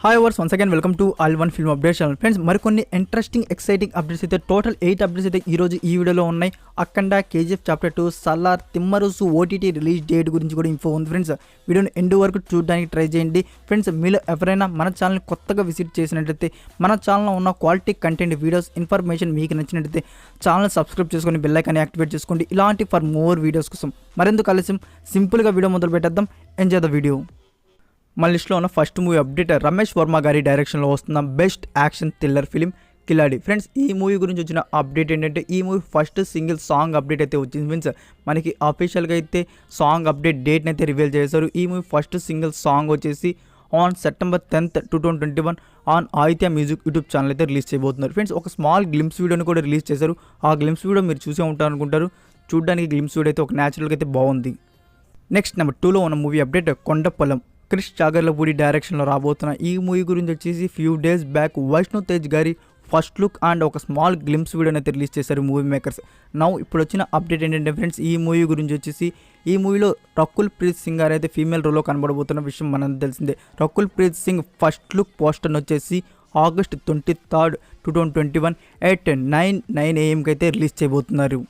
Hi viewers once again welcome to all one film updates channel. Friends మరికొన్ని interesting exciting updates అయితే total 8 updates అయితే ఈరోజు ఈ వీడియోలో ఉన్నాయి. Akhanda, KGF chapter 2, Salaar, Timmarusu OTT release date గురించి కూడా ఇన్ఫో ఉంది. ఫ్రెండ్స్ వీడియోని ఎండ్ వరకు చూడడానికి ట్రై చేయండి. ఫ్రెండ్స్ మీలో ఎవరైనా మన ఛానల్ని కొత్తగా విజిట్ చేసినట్లయితే మన ఛానల్లో ఉన్న క్వాలిటీ కంటెంట్ వీడియోస్ ఇన్ఫర్మేషన్ మీకు నచ్చినట్లయితే ఛానల్ సబ్స్క్రైబ్ చేసుకొని బెల్ ఐకాన్ యాక్టివేట్ చేసుకోండి. ఇలాంటి ఫర్ మోర్ వీడియోస్ కోసం మరెందుకు ఆలస్యం సింపుల్గా వీడియో మొదలు పెట్టేద్దాం. Enjoy the video. మన లిస్ట్లో ఉన్న first movie update Ramesh Varma గారి డైరెక్షన్లో వస్తున్న best action thriller film Khiladi. Friends ఈ మూవీ గురించి వచ్చిన అప్డేట్ ఏంటంటే ఈ movie first single song update అయితే వచ్చింది. మీన్స్ మనకి అఫీషియల్గా అయితే సాంగ్ అప్డేట్ డేట్ని అయితే రివీల్ చేశారు. ఈ మూవీ ఫస్ట్ సింగిల్ సాంగ్ వచ్చేసి on September 10th, 2021 on Aditya music YouTube channel అయితే రిలీజ్ చేయబోతున్నారు. ఫ్రెండ్స్ ఒక స్మాల్ గ్లిమ్స్ వీడియోని కూడా రిలీజ్ చేశారు. ఆ గ్లిమ్స్ వీడియో మీరు చూసే ఉంటారు అనుకుంటారు. చూడడానికి గ్లిమ్స్ వీడియో అయితే ఒక న్యాచురల్గా అయితే బాగుంది. నెక్స్ట్ నెంబర్ 2లో ఉన్న మూవీ అప్డేట్ కొండపొలం. క్రిష్ చాగర్లపూడి డైరెక్షన్లో రాబోతున్న ఈ మూవీ గురించి వచ్చేసి few days back Vaishnav Tej గారి ఫస్ట్ లుక్ అండ్ ఒక స్మాల్ గ్లిమ్స్ వీడియోని అయితే రిలీజ్ చేశారు మూవీ మేకర్స్. ఇప్పుడు వచ్చిన అప్డేట్ ఏంటంటే ఫ్రెండ్స్ ఈ మూవీ గురించి వచ్చేసి ఈ మూవీలో రకుల్ ప్రీత్ సింగ్ గారు అయితే ఫీమేల్ రోల్లో కనబడబోతున్న విషయం మనకు తెలిసిందే. రకుల్ ప్రీత్ సింగ్ ఫస్ట్ లుక్ పోస్టర్ని వచ్చేసి August 23rd, 2021 at 9 AM అయితే రిలీజ్ చేయబోతున్నారు.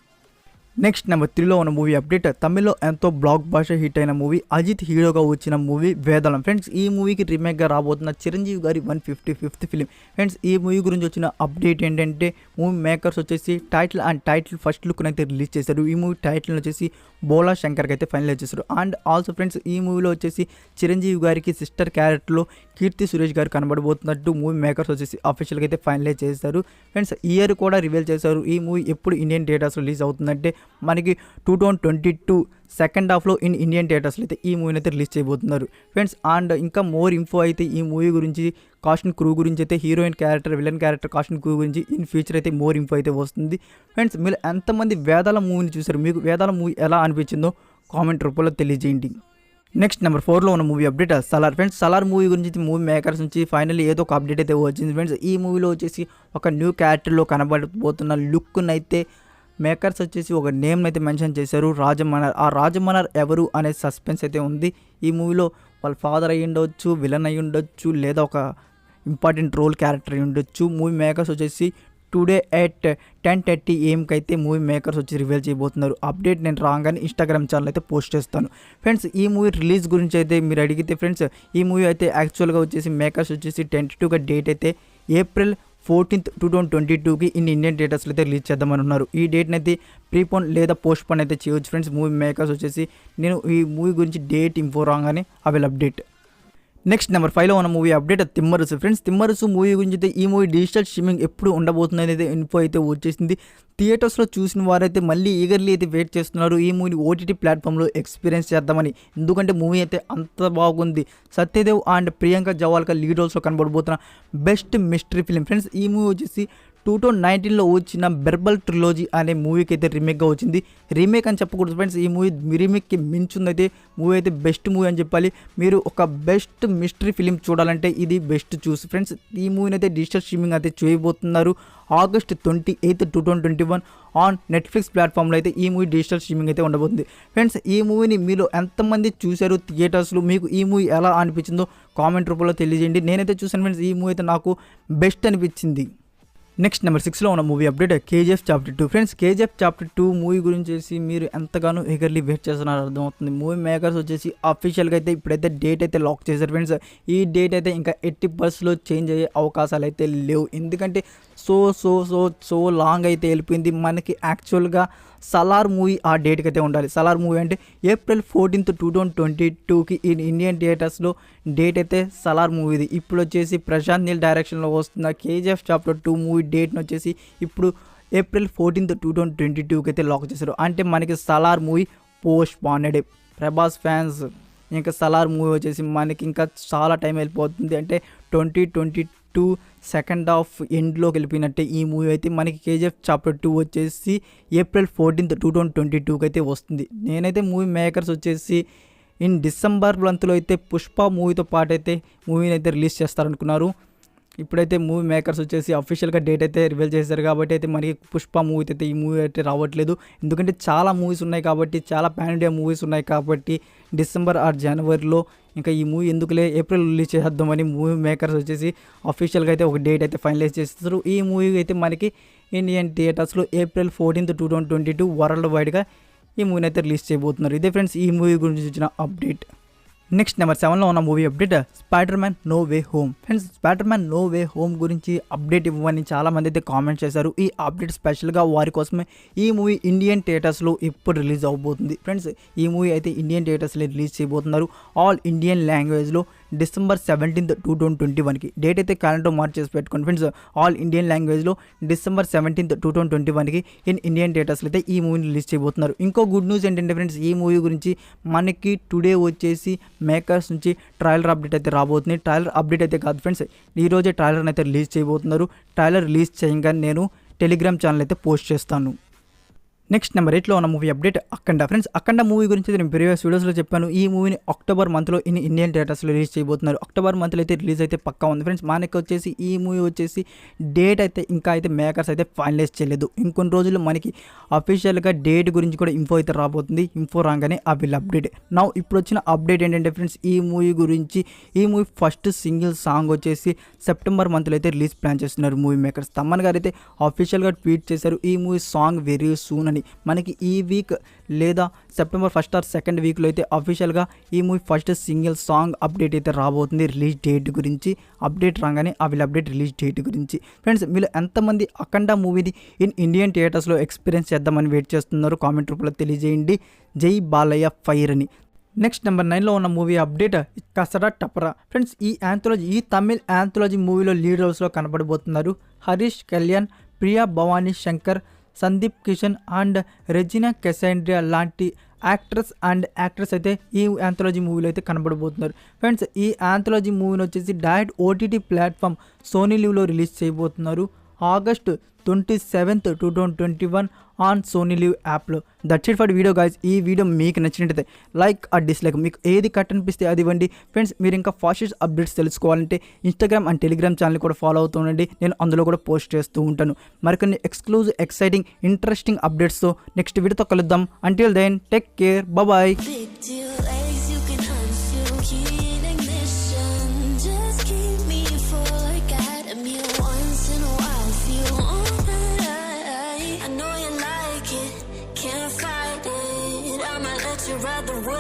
నెక్స్ట్ నెంబర్ 3లో ఉన్న మూవీ అప్డేట్ తమిళ్లో ఎంతో బ్లాక్ బాస్టర్ హిట్ అయిన మూవీ అజిత్ హీరోగా వచ్చిన మూవీ వేదలం. ఫ్రెండ్స్ ఈ మూవీకి రీమేక్గా రాబోతున్న చిరంజీవి గారి 155th ఫిలిం. ఫ్రెండ్స్ ఈ మూవీ గురించి వచ్చిన అప్డేట్ ఏంటంటే మూవీ మేకర్స్ వచ్చేసి టైటిల్ ఫస్ట్ లుక్ని అయితే రిలీజ్ చేశారు. ఈ మూవీ టైటిల్ వచ్చేసి బోలా శంకర్కి అయితే ఫైనలైజ్ చేశారు. అండ్ ఆల్సో ఫ్రెండ్స్ ఈ మూవీలో వచ్చేసి చిరంజీవి గారికి సిస్టర్ క్యారెక్టర్లో కీర్తి సురేష్ గారు కనబడబోతున్నట్టు మూవీ మేకర్స్ వచ్చేసి అఫీషియల్గా అయితే ఫైనలైజ్ చేశారు. ఫ్రెండ్స్ ఇయర్ కూడా రివీల్ చేశారు. ఈ మూవీ ఎప్పుడు ఇండియన్ థియేటర్స్ రిలీజ్ అవుతుందంటే మనకి 2022 సెకండ్ హాఫ్లో ఇండియన్ థియేటర్స్లో అయితే ఈ మూవీని అయితే రిలీజ్ చేయబోతున్నారు. ఫ్రెండ్స్ అండ్ ఇంకా మోర్ ఇన్ఫో అయితే ఈ మూవీ గురించి కాస్ట్ అండ్ క్రూ గురించి అయితే heroine character villain character cost and crew గురించి ఇన్ ఫ్యూచర్ అయితే మోర్ ఇన్ఫో అయితే వస్తుంది. ఫ్రెండ్స్ మీరు ఎంతమంది వేదాల మూవీని చూసారు, మీకు వేదాల మూవీ ఎలా అనిపించిందో కామెంట్ రూపంలో తెలియజేయండి. నెక్స్ట్ నెంబర్ 4లో ఉన్న movie update Salaar. Friends Salaar movie గురించి మూవీ మేకర్స్ నుంచి ఫైనల్లీ ఏదో ఒక అప్డేట్ అయితే వచ్చింది. ఫ్రెండ్స్ ఈ మూవీలో వచ్చేసి ఒక న్యూ క్యారెక్టర్లో కనబడబోతున్న లుక్ని అయితే మేకర్స్ వచ్చేసి ఒక నేమ్ అయితే మెన్షన్ చేశారు, రాజమనర్. ఆ రాజమనర్ ఎవరు అనే సస్పెన్స్ అయితే ఉంది. ఈ మూవీలో వాళ్ళ ఫాదర్ అయ్యి ఉండొచ్చు, విలన్ అయ్యి ఉండొచ్చు, లేదా ఒక ఇంపార్టెంట్ రోల్ క్యారెక్టర్ అయ్యి ఉండొచ్చు. మూవీ మేకర్స్ వచ్చేసి టుడే at 10:30 AM అయితే మూవీ మేకర్స్ వచ్చి రివీల్ చేయబోతున్నారు. అప్డేట్ నేను రాగానే ఇన్స్టాగ్రామ్ ఛానల్ అయితే పోస్ట్ చేస్తాను. ఫ్రెండ్స్ ఈ మూవీ రిలీజ్ గురించి అయితే మీరు అడిగితే ఫ్రెండ్స్ ఈ మూవీ అయితే యాక్చువల్గా వచ్చేసి మేకర్స్ వచ్చేసి టెంటేటివ్గా డేట్ అయితే April 14th, 2022కి ఇండియన్ థియేటర్స్లో అయితే రిలీజ్ చేద్దామని ఉన్నారు. ఈ డేట్ని అయితే ప్రీపోన్ లేదా పోస్ట్ పోన్ అయితే చేయవచ్చు. ఫ్రెండ్స్ మూవీ మేకర్స్ వచ్చేసి నేను ఈ మూవీ గురించి డేట్ ఇన్ఫో రాగానే I will update. Next number 5లో ఉన్న movie update Timmarusu. Friends Timmarusu movie గురించి అయితే ఈ మూవీ డిజిటల్ స్ట్రీమింగ్ ఎప్పుడు ఉండబోతుంది అనేది ఇన్ఫో అయితే వచ్చేసింది. థియేటర్స్లో చూసిన వారైతే మళ్ళీ ఈగర్లీ అయితే వెయిట్ చేస్తున్నారు ఈ మూవీని ఓటీటీ ప్లాట్ఫామ్లో ఎక్స్పీరియన్స్ చేద్దామని. ఎందుకంటే మూవీ అయితే అంత బాగుంది. సత్యదేవ్ అండ్ ప్రియాంక జవాల్కర్ లీడ్ రోల్స్లో కనబడబోతున్న బెస్ట్ మిస్టరీ ఫిలిం. ఫ్రెండ్స్ ఈ మూవీ వచ్చేసి 2019లో వచ్చిన బెర్బల్ ట్రిలోజీ అనే మూవీకి అయితే రీమేక్గా వచ్చింది. రీమేక్ అని చెప్పకూడదు ఫ్రెండ్స్, ఈ మూవీ రీమేక్కి మించుందైతే మూవీ అయితే బెస్ట్ మూవీ అని చెప్పాలి. మీరు ఒక బెస్ట్ మిస్టరీ ఫిలిం చూడాలంటే ఇది బెస్ట్ చూసి. ఫ్రెండ్స్ ఈ మూవీని అయితే డిజిటల్ స్ట్రీమింగ్ అయితే చేయబోతున్నారు August 28th, 2021 ఆన్ నెట్ఫ్లిక్స్ ప్లాట్ఫామ్లో అయితే ఈ మూవీ డిజిటల్ స్ట్రీమింగ్ అయితే ఉండబోతుంది. ఫ్రెండ్స్ ఈ మూవీని మీరు ఎంతమంది చూశారు థియేటర్స్లో, మీకు ఈ మూవీ ఎలా అనిపించిందో కామెంట్ రూపంలో తెలియజేయండి. నేనైతే చూసాను ఫ్రెండ్స్, ఈ మూవీ అయితే నాకు బెస్ట్ అనిపించింది. నెక్స్ట్ నెంబర్ 6లో ఉన్న movie update KGF chapter 2. Friends KGF chapter 2 movie గురించి వచ్చేసి మీరు ఎంతగానో ఈగర్లీ వెయిట్ చేస్తున్నారో అర్థమవుతుంది. మూవీ మేకర్స్ వచ్చేసి అఫీషియల్గా అయితే ఇప్పుడైతే డేట్ అయితే లాక్ చేశారు. ఫ్రెండ్స్ ఈ డేట్ అయితే ఇంకా 80% చేంజ్ అయ్యే అవకాశాలు అయితే లేవు. ఎందుకంటే సో లాంగ్ అయితే వెళ్ళిపోయింది. మనకి యాక్చువల్గా సలార్ మూవీ ఆ డేట్కి అయితే ఉండాలి. సలార్ మూవీ అంటే April 14th, 2022కి ఇండియన్ థియేటర్స్లో డేట్ అయితే సలార్ మూవీది. ఇప్పుడు వచ్చేసి ప్రశాంత్ నీల్ డైరెక్షన్లో వస్తున్న కేజీఎఫ్ చాప్టర్ 2 మూవీ డేట్ని వచ్చేసి ఇప్పుడు April 14th, 2022కి అయితే లాక్ చేశారు. అంటే మనకి Salaar movie postponed. Prabhas fans ఇంకా సలార్ మూవీ వచ్చేసి మనకి ఇంకా చాలా టైం వెళ్ళిపోతుంది. అంటే 2022 సెకండ్ హాఫ్ ఎండ్లోకి వెళ్ళిపోయినట్టే ఈ మూవీ అయితే మనకి కేజీఎఫ్ చాప్టర్ 2 వచ్చేసి April 14th, 2022కి అయితే వస్తుంది. నేనైతే మూవీ మేకర్స్ వచ్చేసి డిసెంబర్ మంత్లో అయితే పుష్ప మూవీతో పాటు అయితే మూవీని అయితే రిలీజ్ చేస్తారనుకున్నారు. ఇప్పుడైతే మూవీ మేకర్స్ వచ్చేసి అఫీషియల్గా డేట్ అయితే రివీల్ చేశారు కాబట్టి అయితే మనకి పుష్ప మూవీ అయితే ఈ మూవీ అయితే రావట్లేదు. ఎందుకంటే చాలా మూవీస్ ఉన్నాయి కాబట్టి, చాలా పాన్ ఇండియా మూవీస్ ఉన్నాయి కాబట్టి డిసెంబర్ ఆర్ జనవరిలో ఇంకా ఈ మూవీ ఎందుకులే ఏప్రిల్ రిలీజ్ చేద్దామని మూవీ మేకర్స్ వచ్చేసి అఫీషియల్గా అయితే ఒక డేట్ అయితే ఫైనలైజ్ చేస్తారు. ఈ మూవీ అయితే మనకి ఇండియన్ థియేటర్స్లో April 14, 2022 వరల్డ్ వైడ్గా ఈ మూవీని అయితే రిలీజ్ చేయబోతున్నారు. ఇదే ఫ్రెండ్స్ ఈ మూవీ గురించి వచ్చిన అప్డేట్. నెక్స్ట్ నెంబర్ 7లో ఉన్న movie update Spider-Man no way home. Friends Spider-Man no way home గురించి అప్డేట్ ఇవ్వమని చాలామంది అయితే కామెంట్ చేశారు. ఈ అప్డేట్ స్పెషల్గా వారి కోసమే ఈ మూవీ ఇండియన్ థియేటర్స్లో ఇప్పుడు రిలీజ్ అవబోతుంది. ఫ్రెండ్స్ ఈ మూవీ అయితే ఇండియన్ థియేటర్స్లో రిలీజ్ చేయబోతున్నారు. ఆల్ ఇండియన్ లాంగ్వేజ్లో December 17, 2021కి డేట్ అయితే క్యాలెండర్ మార్చేసి పెట్టుకోండి ఫ్రెండ్స్. ఆల్ ఇండియన్ లాంగ్వేజ్లో December 17, 2021కి ఇండియన్ థియేటర్స్లో అయితే ఈ మూవీని రిలీజ్ చేయబోతున్నారు. ఇంకో గుడ్ న్యూస్ ఏంటంటే ఫ్రెండ్స్ ఈ మూవీ గురించి మనకి టుడే వచ్చేసి మేకర్స్ నుంచి ట్రైలర్ అప్డేట్ అయితే రాబోతుంది. ట్రైలర్ అప్డేట్ అయితే కాదు ఫ్రెండ్స్, ఈరోజే ట్రైలర్ని అయితే రిలీజ్ చేయబోతున్నారు. ట్రైలర్ రిలీజ్ చేయగానే నేను టెలిగ్రామ్ ఛానల్ అయితే పోస్ట్ చేస్తాను. నెక్స్ట్ నెంబర్ 8లో ఉన్న మూవీ అప్డేట్ అఖండ. ఫ్రెండ్స్ అఖండ మూవీ గురించి నేను ప్రీవియస్ వీడియోస్లో చెప్పాను. ఈ మూవీని అక్టోబర్ మంత్లో ఇండియన్ థియేటర్స్లో రిలీజ్ చేయబోతున్నారు. అక్టోబర్ మంత్లో అయితే రిలీజ్ అయితే పక్కా ఉంది ఫ్రెండ్స్. మనకి వచ్చేసి ఈ మూవీ వచ్చేసి డేట్ అయితే ఇంకా అయితే మేకర్స్ అయితే ఫైనలైజ్ చేయలేదు. ఇంకొన్ని రోజుల్లో మనకి అఫీషియల్గా డేట్ గురించి కూడా ఇన్ఫో అయితే రాబోతుంది. ఇన్ఫో రాగానే ఆ వీళ్ళ అప్డేట్. నా ఇప్పుడు వచ్చిన అప్డేట్ ఏంటంటే ఫ్రెండ్స్ ఈ మూవీ గురించి ఈ మూవీ ఫస్ట్ సింగిల్ సాంగ్ వచ్చేసి సెప్టెంబర్ మంత్లో అయితే రిలీజ్ ప్లాన్ చేస్తున్నారు మూవీ మేకర్స్. తమ్మన్ గారు అయితే అఫీషియల్గా ట్వీట్ చేశారు ఈ మూవీ సాంగ్ వెరీ సూన్ అని. మనకి ఈ వీక్ లేదా సెప్టెంబర్ 1st or 2nd వీక్లో అయితే అఫీషియల్గా ఈ movie first single song update అయితే రాబోతుంది. రిలీజ్ డేట్ గురించి అప్డేట్ రాగానే ఆ వీళ్ళ అప్డేట్ రిలీజ్ డేట్ గురించి. ఫ్రెండ్స్ మీరు ఎంతమంది అఖండ మూవీని ఇండియన్ థియేటర్స్లో ఎక్స్పీరియన్స్ చేద్దామని వెయిట్ చేస్తున్నారు కామెంట్ రూపంలో తెలియజేయండి. జై బాలయ్య ఫైర్ అని. నెక్స్ట్ నెంబర్ 9లో ఉన్న movie update Kasada Tapara. Friends ఈ తమిళ్ యాంథాలజీ మూవీలో లీడ్ రోల్స్లో కనబడబోతున్నారు హరీష్ కళ్యాణ్, ప్రియా భవానీ శంకర్, సందీప్ కిషన్ అండ్ రెజినా కెసాండ్రియా లాంటి యాక్ట్రెస్ అయితే ఈ యాంథాలజీ మూవీలో అయితే కనబడబోతున్నారు. ఫ్రెండ్స్ ఈ యాంథాలజీ మూవీని వచ్చేసి డైరెక్ట్ OTT ప్లాట్ఫామ్ సోనీ లివ్లో రిలీజ్ చేయబోతున్నారు August 27, 2021 ఆన్ సోనీ లివ్ యాప్లో. That's it for video guys. ఈ వీడియో మీకు నచ్చినట్టయితే లైక్ ఆర్ డిస్లైక్ మీకు ఏది కట్ అనిపిస్తే అది ఇవ్వండి. ఫ్రెండ్స్ మీరు ఇంకా ఫాస్టెస్ట్ అప్డేట్స్ తెలుసుకోవాలంటే ఇన్స్టాగ్రామ్ అండ్ టెలిగ్రామ్ ఛానల్ కూడా ఫాలో అవుతూ ఉండండి. నేను అందులో కూడా పోస్ట్ చేస్తూ ఉంటాను. మరికొన్ని ఎక్స్క్లూజివ్ ఎక్సైటింగ్ ఇంట్రెస్టింగ్ అప్డేట్స్తో నెక్స్ట్ వీడియోతో కలుద్దాం. Until then take care, bye. Can't fight it, I might let you ride the world.